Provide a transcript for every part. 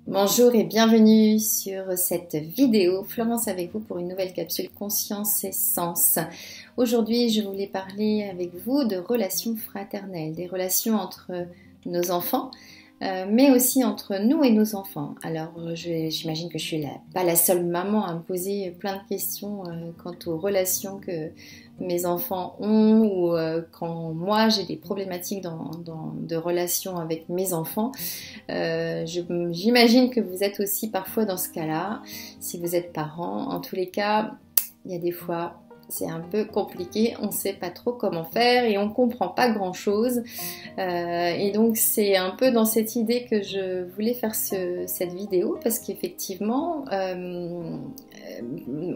Bonjour et bienvenue sur cette vidéo. Florence avec vous pour une nouvelle capsule Conscience et Sens. Aujourd'hui, je voulais parler avec vous de relations fraternelles, des relations entre nos enfants, mais aussi entre nous et nos enfants. Alors, j'imagine que je suis pas la seule maman à me poser plein de questions quant aux relations que mes enfants ont ou quand moi j'ai des problématiques de relations avec mes enfants. J'imagine que vous êtes aussi parfois dans ce cas-là, si vous êtes parent. En tous les cas, il y a des fois, c'est un peu compliqué, on ne sait pas trop comment faire et on ne comprend pas grand-chose. Et donc c'est un peu dans cette idée que je voulais faire cette vidéo parce qu'effectivement,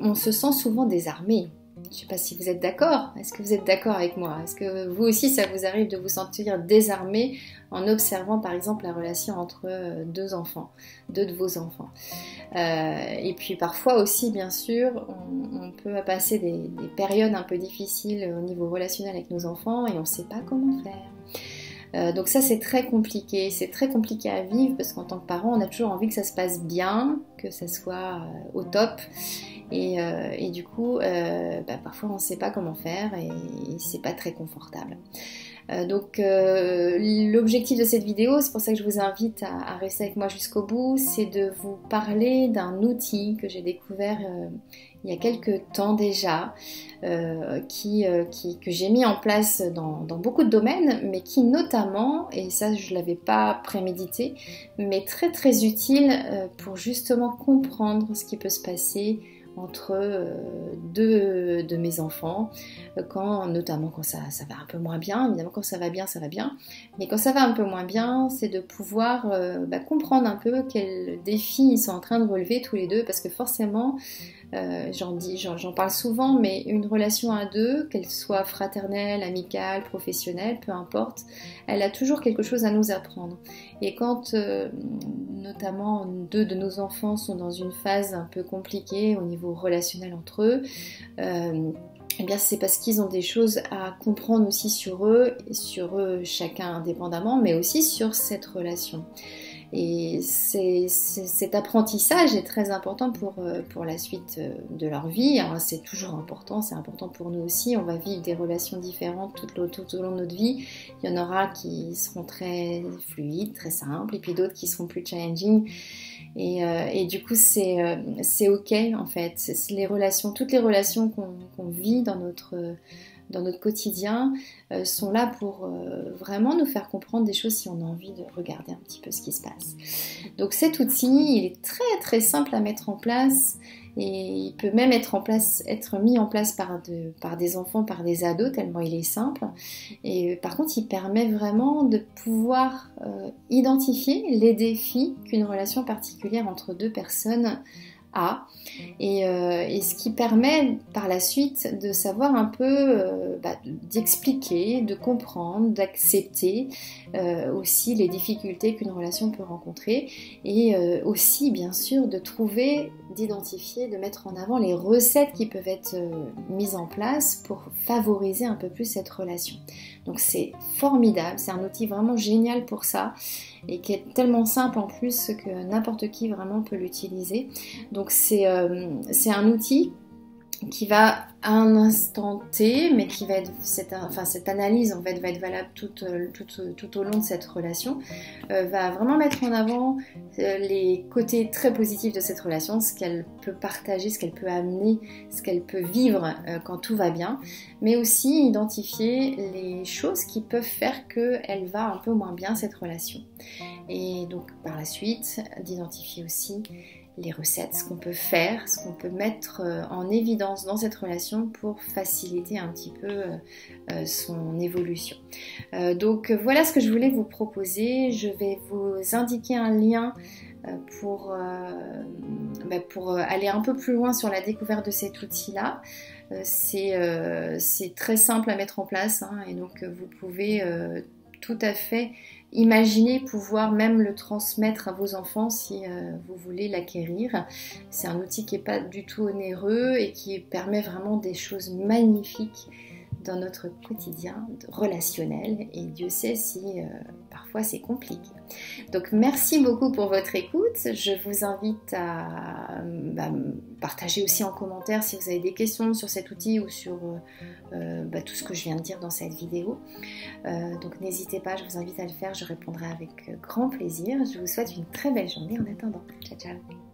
on se sent souvent désarmé. Je ne sais pas si vous êtes d'accord. Est-ce que vous êtes d'accord avec moi? Est-ce que vous aussi, ça vous arrive de vous sentir désarmé en observant par exemple la relation entre deux de vos enfants? Et puis parfois aussi, bien sûr, on peut passer des périodes un peu difficiles au niveau relationnel avec nos enfants et on ne sait pas comment faire. Donc ça c'est très compliqué à vivre parce qu'en tant que parent on a toujours envie que ça se passe bien, que ça soit au top et du coup parfois on ne sait pas comment faire et c'est pas très confortable. Donc l'objectif de cette vidéo, c'est pour ça que je vous invite à rester avec moi jusqu'au bout, c'est de vous parler d'un outil que j'ai découvert il y a quelques temps déjà, que j'ai mis en place dans beaucoup de domaines, mais qui notamment, et ça je ne l'avais pas prémédité, mais très très utile pour justement comprendre ce qui peut se passer entre deux de mes enfants, notamment quand ça va un peu moins bien. Évidemment quand ça va bien, mais quand ça va un peu moins bien, c'est de pouvoir comprendre un peu quels défis ils sont en train de relever tous les deux, parce que forcément, j'en parle souvent, mais une relation à deux, qu'elle soit fraternelle, amicale, professionnelle, peu importe, elle a toujours quelque chose à nous apprendre. Et quand notamment deux de nos enfants sont dans une phase un peu compliquée au niveau relationnel entre eux, eh bien c'est parce qu'ils ont des choses à comprendre aussi sur eux chacun indépendamment, mais aussi sur cette relation. Et cet apprentissage est très important pour la suite de leur vie. Alors, c'est toujours important, c'est important pour nous aussi. On va vivre des relations différentes tout au long de notre vie. Il y en aura qui seront très fluides, très simples, et puis d'autres qui seront plus challenging. Et du coup, c'est ok en fait. Toutes les relations qu'on vit dans notre quotidien sont là pour vraiment nous faire comprendre des choses si on a envie de regarder un petit peu ce qui se passe. Donc cet outil, il est très très simple à mettre en place et il peut même être mis en place par des enfants, par des ados, tellement il est simple. Et par contre, il permet vraiment de pouvoir identifier les défis qu'une relation particulière entre deux personnes a, et ce qui permet par la suite de savoir un peu, d'expliquer, de comprendre, d'accepter aussi les difficultés qu'une relation peut rencontrer et aussi bien sûr d'identifier, de mettre en avant les recettes qui peuvent être mises en place pour favoriser un peu plus cette relation. Donc c'est formidable, c'est un outil vraiment génial pour ça et qui est tellement simple en plus que n'importe qui vraiment peut l'utiliser. Donc c'est un outil qui va à un instant T, mais qui va être cette analyse en fait va être valable tout au long de cette relation, va vraiment mettre en avant les côtés très positifs de cette relation, ce qu'elle peut partager, ce qu'elle peut amener, ce qu'elle peut vivre quand tout va bien, mais aussi identifier les choses qui peuvent faire qu'elle va un peu moins bien cette relation. Et donc par la suite, d'identifier aussi les recettes, ce qu'on peut faire, ce qu'on peut mettre en évidence dans cette relation pour faciliter un petit peu son évolution. Donc voilà ce que je voulais vous proposer. Je vais vous indiquer un lien pour aller un peu plus loin sur la découverte de cet outil-là. C'est très simple à mettre en place et donc vous pouvez tout à fait imaginez pouvoir même le transmettre à vos enfants si vous voulez l'acquérir. C'est un outil qui n'est pas du tout onéreux et qui permet vraiment des choses magnifiques dans notre quotidien relationnel et Dieu sait si parfois c'est compliqué. Donc merci beaucoup pour votre écoute. Je vous invite à partager aussi en commentaire si vous avez des questions sur cet outil ou sur tout ce que je viens de dire dans cette vidéo. Donc n'hésitez pas, je vous invite à le faire, je répondrai avec grand plaisir. Je vous souhaite une très belle journée en attendant. Ciao ciao.